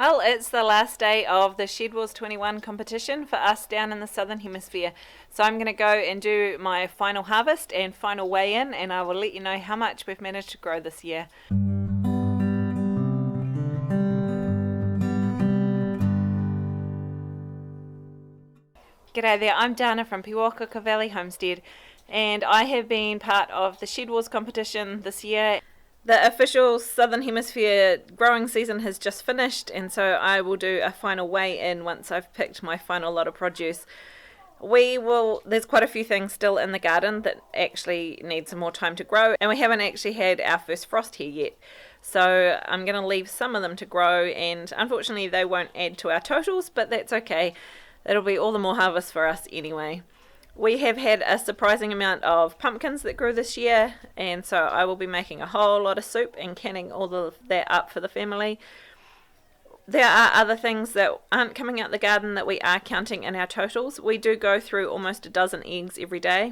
Well, it's the last day of the SHEDWARS 21 competition for us down in the Southern Hemisphere. So I'm going to go and do my final harvest and final weigh-in, and I will let you know how much we've managed to grow this year. G'day there, I'm Dana from Pewakaka Valley Homestead, and I have been part of the SHEDWARS competition this year. The official Southern Hemisphere growing season has just finished, and so I will do a final weigh-in once I've picked my final lot of produce. There's quite a few things still in the garden that actually need some more time to grow, and we haven't actually had our first frost here yet. So I'm going to leave some of them to grow, and unfortunately they won't add to our totals, but that's okay. It'll be all the more harvest for us anyway. We have had a surprising amount of pumpkins that grew this year, and so I will be making a whole lot of soup and canning all of that up for the family. There are other things that aren't coming out the garden that we are counting in our totals. We do go through almost a dozen eggs every day.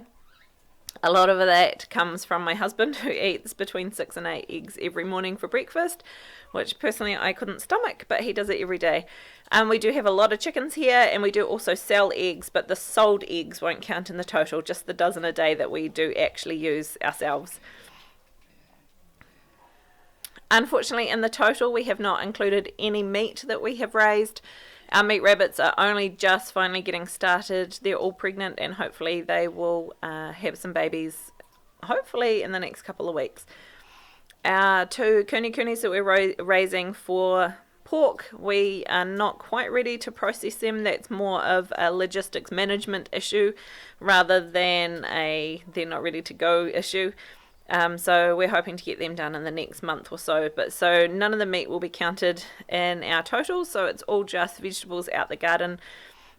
A lot of that comes from my husband, who eats between 6 and 8 eggs every morning for breakfast, which personally I couldn't stomach, but he does it every day. We do have a lot of chickens here, and we do also sell eggs, but the sold eggs won't count in the total, just the dozen a day that we do actually use ourselves. Unfortunately, in the total, we have not included any meat that we have raised. Our meat rabbits are only just finally getting started. They're all pregnant, and hopefully they will have some babies, hopefully in the next couple of weeks. Our 2 conies that we're raising for pork, we are not quite ready to process them. That's more of a logistics management issue rather than a they're not ready to go issue. So we're hoping to get them done in the next month or so. So none of the meat will be counted in our total, so it's all just vegetables out the garden.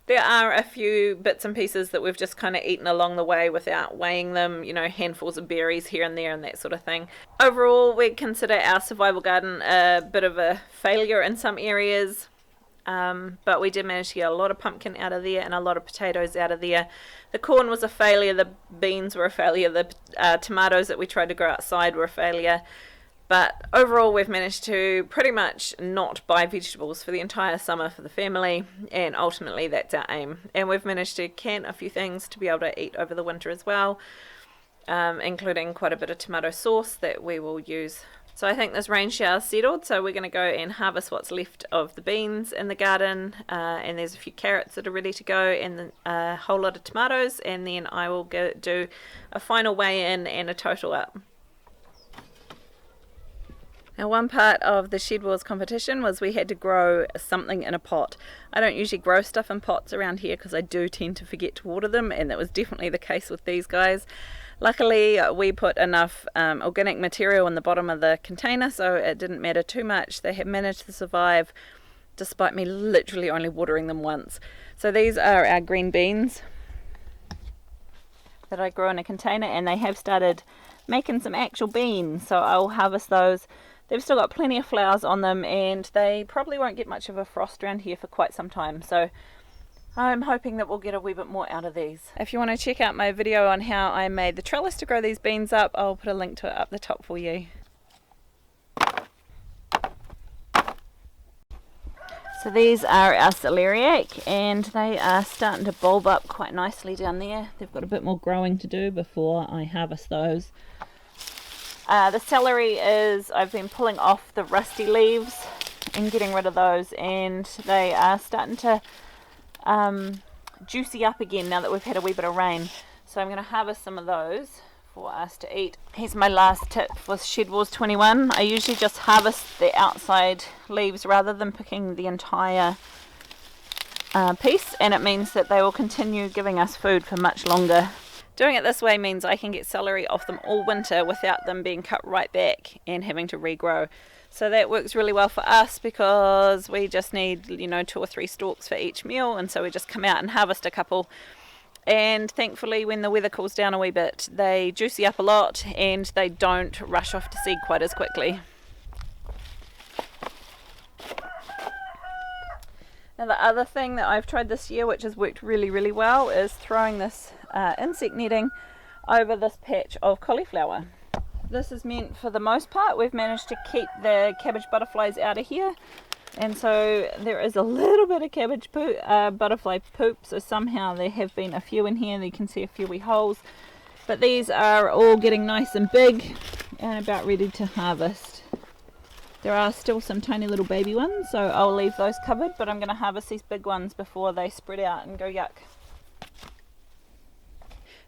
There are a few bits and pieces that we've just kind of eaten along the way without weighing them, handfuls of berries here and there and that sort of thing. Overall, we consider our survival garden a bit of a failure in some areas. But we did manage to get a lot of pumpkin out of there and a lot of potatoes out of there. The corn was a failure, the beans were a failure, the tomatoes that we tried to grow outside were a failure. But overall, we've managed to pretty much not buy vegetables for the entire summer for the family, and ultimately that's our aim. And we've managed to can a few things to be able to eat over the winter as well, including quite a bit of tomato sauce that we will use. So I think this rain shower's settled, so we're going to go and harvest what's left of the beans in the garden, and there's a few carrots that are ready to go, and a whole lot of tomatoes, and then I will do a final weigh-in and a total up. Now, one part of the SHEDWARS competition was we had to grow something in a pot. I don't usually grow stuff in pots around here because I do tend to forget to water them, and that was definitely the case with these guys. Luckily, we put enough organic material in the bottom of the container, so it didn't matter too much. They have managed to survive despite me literally only watering them once. So these are our green beans that I grew in a container, and they have started making some actual beans, so I'll harvest those. They've still got plenty of flowers on them, and they probably won't get much of a frost around here for quite some time, so I'm hoping that we'll get a wee bit more out of these. If you want to check out my video on how I made the trellis to grow these beans up, I'll put a link to it up the top for you. So these are our celeriac, and they are starting to bulb up quite nicely down there. They've got a bit more growing to do before I harvest those. The celery I've been pulling off the rusty leaves and getting rid of those, and they are starting to juicy up again now that we've had a wee bit of rain. So I'm going to harvest some of those for us to eat. Here's my last tip for SHEDWARS 21. I usually just harvest the outside leaves rather than picking the entire piece, and it means that they will continue giving us food for much longer. Doing it this way means I can get celery off them all winter without them being cut right back and having to regrow. So that works really well for us because we just need 2 or 3 stalks for each meal, and so we just come out and harvest a couple. And thankfully, when the weather cools down a wee bit, they juicy up a lot and they don't rush off to seed quite as quickly. Now, the other thing that I've tried this year, which has worked really, really well, is throwing this insect netting over this patch of cauliflower. This is meant, for the most part, we've managed to keep the cabbage butterflies out of here. And so there is a little bit of cabbage poop, butterfly poop, so somehow there have been a few in here. You can see a few wee holes. But these are all getting nice and big and about ready to harvest. There are still some tiny little baby ones, so I'll leave those covered, but I'm going to harvest these big ones before they spread out and go yuck.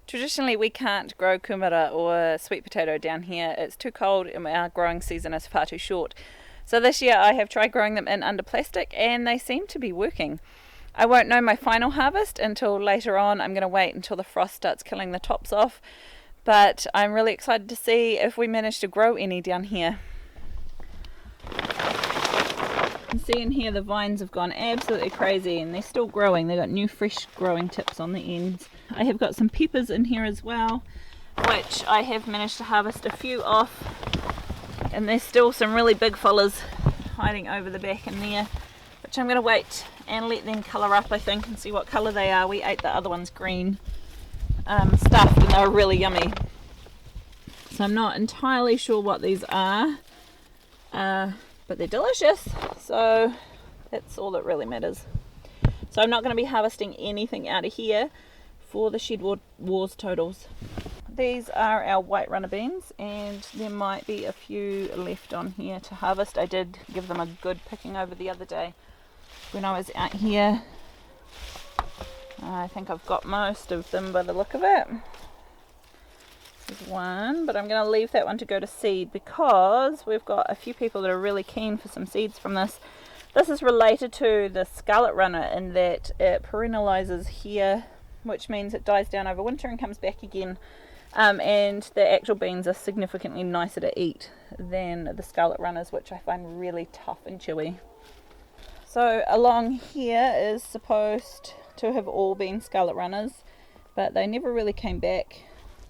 Traditionally we can't grow kumara or sweet potato down here. It's too cold and our growing season is far too short. So this year I have tried growing them in under plastic and they seem to be working. I won't know my final harvest until later on. I'm going to wait until the frost starts killing the tops off. But I'm really excited to see if we manage to grow any down here. You can see in here the vines have gone absolutely crazy and they're still growing. They've got new fresh growing tips on the ends. I have got some peppers in here as well, which I have managed to harvest a few off. And there's still some really big fellas hiding over the back in there, which I'm going to wait and let them colour up, I think, and see what colour they are. We ate the other ones green, stuffed, and they were really yummy. So I'm not entirely sure what these are, but they're delicious, so that's all that really matters. So I'm not going to be harvesting anything out of here for the SHEDWARS totals. These are our white runner beans and there might be a few left on here to harvest. I did give them a good picking over the other day when I was out here. I think I've got most of them by the look of it. There's one, but I'm going to leave that one to go to seed because we've got a few people that are really keen for some seeds from this. This is related to the scarlet runner in that it perennializes here, which means it dies down over winter and comes back again. And the actual beans are significantly nicer to eat than the scarlet runners, which I find really tough and chewy. So along here is supposed to have all been scarlet runners, but they never really came back.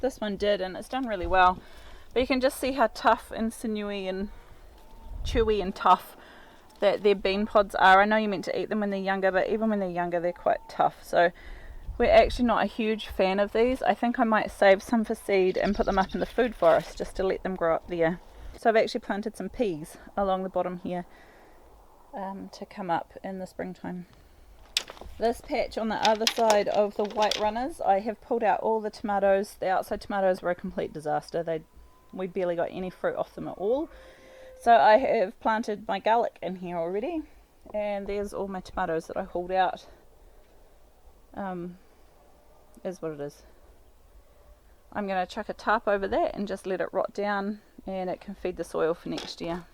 This one did, and it's done really well. But you can just see how tough and sinewy and chewy and tough that their bean pods are. I know you're meant to eat them when they're younger, but even when they're younger they're quite tough. So we're actually not a huge fan of these. I think I might save some for seed and put them up in the food forest just to let them grow up there. So I've actually planted some peas along the bottom here to come up in the springtime. This patch on the other side of the white runners, I have pulled out all the tomatoes. The outside tomatoes were a complete disaster. We barely got any fruit off them at all. So I have planted my garlic in here already, and there's all my tomatoes that I hauled out. Is what it is. I'm going to chuck a tarp over that and just let it rot down, and it can feed the soil for next year.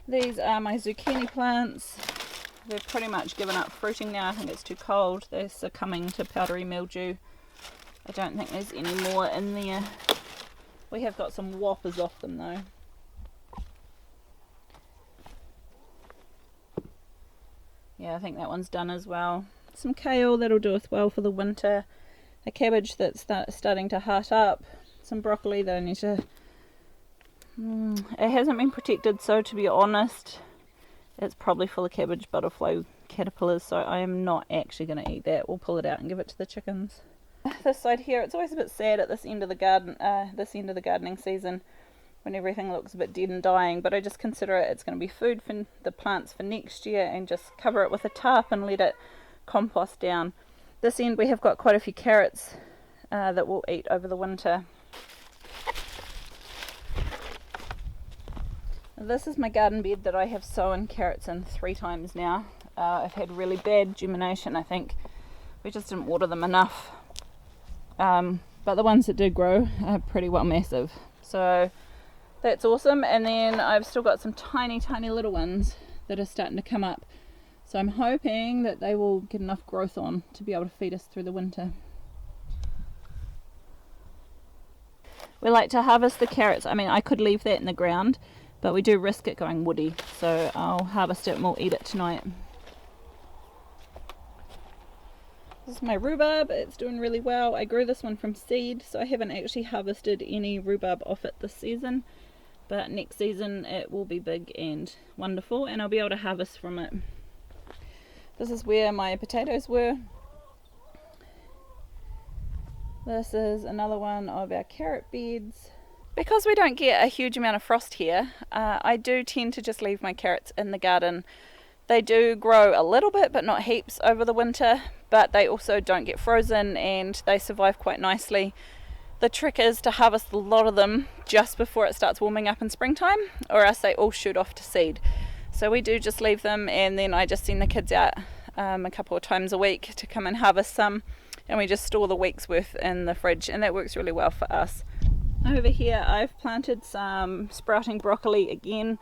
These are my zucchini plants. They've pretty much given up fruiting now. I think it's too cold. They're succumbing to powdery mildew. I don't think there's any more in there. We have got some whoppers off them though. Yeah, I think that one's done as well. Some kale, that'll do us well for the winter. A cabbage that's starting to heart up. Some broccoli that I need to... it hasn't been protected, so to be honest, it's probably full of cabbage butterfly caterpillars, so I am not actually going to eat that. We'll pull it out and give it to the chickens. This side here, it's always a bit sad at this end of the gardening season when everything looks a bit dead and dying, but I just consider it's going to be food for the plants for next year and just cover it with a tarp and let it compost down. This end we have got quite a few carrots that we'll eat over the winter. This is my garden bed that I have sown carrots in 3 times now. I've had really bad germination, I think. We just didn't water them enough. But the ones that did grow are pretty well massive. So that's awesome. And then I've still got some tiny little ones that are starting to come up. So I'm hoping that they will get enough growth on to be able to feed us through the winter. We like to harvest the carrots. I mean, I could leave that in the ground, but we do risk it going woody. So I'll harvest it and we'll eat it tonight. This is my rhubarb. It's doing really well. I grew this one from seed, so I haven't actually harvested any rhubarb off it this season. But next season it will be big and wonderful, and I'll be able to harvest from it. This is where my potatoes were. This is another one of our carrot beds. Because we don't get a huge amount of frost here, I do tend to just leave my carrots in the garden They do grow a little bit, but not heaps over the winter, but they also don't get frozen and they survive quite nicely. The trick is to harvest a lot of them just before it starts warming up in springtime, or else they all shoot off to seed. So we do just leave them, and then I just send the kids out a couple of times a week to come and harvest some, and we just store the week's worth in the fridge, and that works really well for us. Over here I've planted some sprouting broccoli again.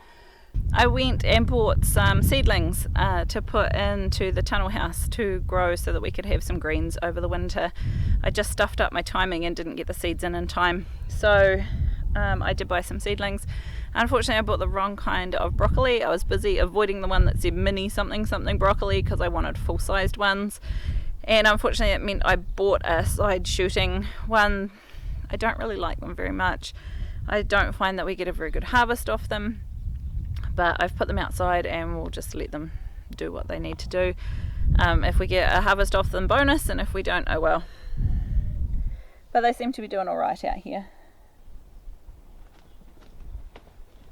I went and bought some seedlings to put into the tunnel house to grow so that we could have some greens over the winter. I just stuffed up my timing and didn't get the seeds in time, so I did buy some seedlings. Unfortunately, I bought the wrong kind of broccoli. I was busy avoiding the one that said mini something something broccoli because I wanted full-sized ones, and unfortunately it meant I bought a side shooting one. I don't really like them very much. I don't find that we get a very good harvest off them, but I've put them outside and we'll just let them do what they need to do. If we get a harvest off them, bonus, and if we don't, oh well. But they seem to be doing alright out here.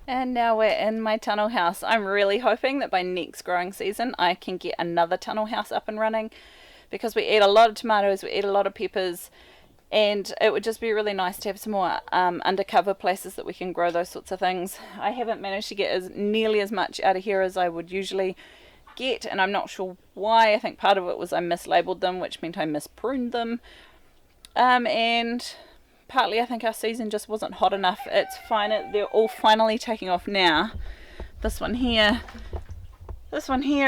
And now we're in my tunnel house. I'm really hoping that by next growing season I can get another tunnel house up and running, because we eat a lot of tomatoes, we eat a lot of peppers, and it would just be really nice to have some more undercover places that we can grow those sorts of things. I haven't managed to get nearly as much out of here as I would usually get, and I'm not sure why. I think part of it was I mislabeled them, which meant I mispruned them, and partly I think our season just wasn't hot enough. It's fine, they're all finally taking off now. This one here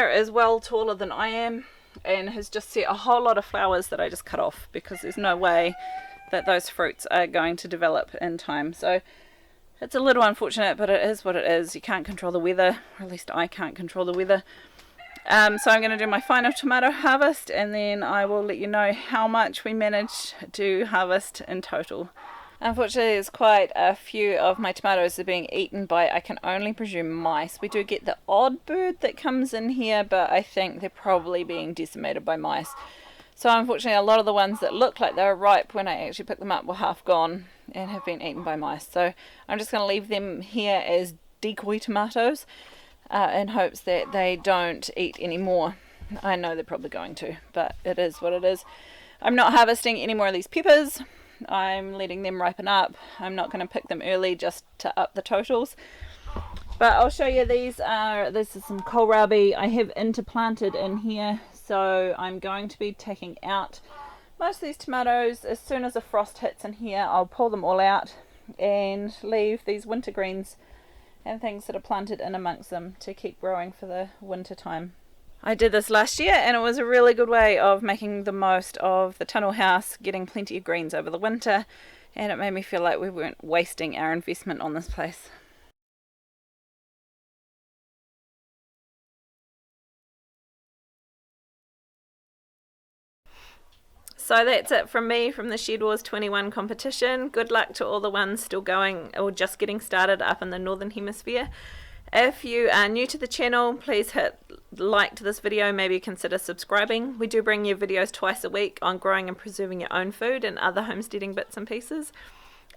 is well taller than I am and has just set a whole lot of flowers that I just cut off because there's no way that those fruits are going to develop in time. So it's a little unfortunate, but it is what it is. You can't control the weather, or at least I can't control the weather. So I'm going to do my final tomato harvest, and then I will let you know how much we managed to harvest in total. Unfortunately, there's quite a few of my tomatoes are being eaten by, I can only presume, mice. We do get the odd bird that comes in here, but I think they're probably being decimated by mice. So unfortunately, a lot of the ones that looked like they were ripe when I actually picked them up were half gone and have been eaten by mice. So I'm just going to leave them here as decoy tomatoes in hopes that they don't eat any more. I know they're probably going to, but it is what it is. I'm not harvesting any more of these peppers. I'm letting them ripen up. I'm not going to pick them early just to up the totals. But I'll show you this is some kohlrabi I have interplanted in here. So I'm going to be taking out most of these tomatoes. As soon as a frost hits in here, I'll pull them all out and leave these winter greens and things that are planted in amongst them to keep growing for the winter time. I did this last year and it was a really good way of making the most of the tunnel house, getting plenty of greens over the winter, and it made me feel like we weren't wasting our investment on this place. So that's it from me from the SHEDWARS 21 competition. Good luck to all the ones still going or just getting started up in the Northern Hemisphere. If you are new to the channel, please hit like to this video, maybe consider subscribing. We do bring you videos twice a week on growing and preserving your own food and other homesteading bits and pieces.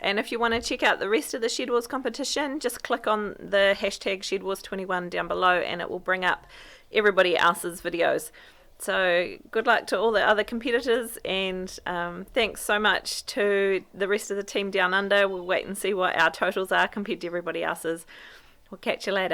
And if you want to check out the rest of the SHEDWARS competition, just click on the hashtag SHEDWARS21 down below and it will bring up everybody else's videos. So good luck to all the other competitors, and thanks so much to the rest of the team down under. We'll wait and see what our totals are compared to everybody else's. We'll catch you later.